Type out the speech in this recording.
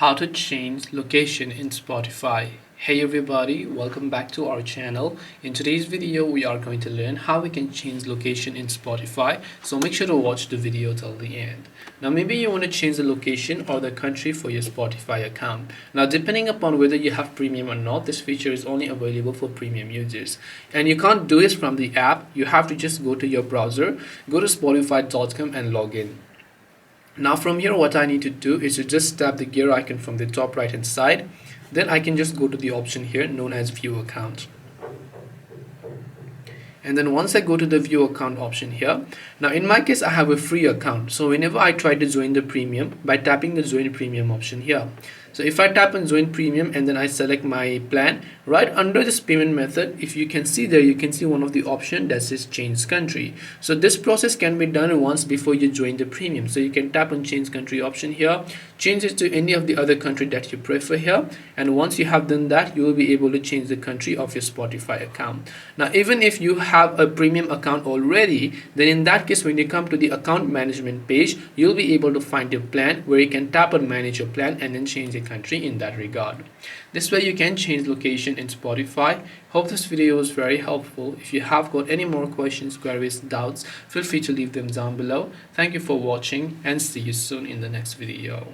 How to change location in Spotify. Hey everybody, welcome back to our channel. In today's video we are going to learn how we can change location in Spotify, so make sure to watch the video till the end. Now maybe you want to change the location or the country for your Spotify account. Now depending upon whether you have premium or not, this feature is only available for premium users, and you can't do this from the app. You have to just go to your browser, go to spotify.com and log in. Now from here what I need to do is to just tap the gear icon from the top right hand side. Then I can just go to the option here known as view account. And then once I go to the view account option here, now in my case I have a free account, so whenever I try to join the premium, by tapping the join premium option here, so if I tap on join premium and then I select my plan, right under this payment method, if you can see there, you can see one of the option that says change country. So this process can be done once before you join the premium. So you can tap on change country option here, change it to any of the other country that you prefer here, and once you have done that, you will be able to change the country of your Spotify account. Now even if you have a premium account already, then in that case when you come to the account management page, you'll be able to find your plan where you can tap on manage your plan and then change the country in that regard. This way you can change location in Spotify. Hope this video was very helpful. If you have got any more questions, queries, doubts, feel free to leave them down below. Thank you for watching and see you soon in the next video.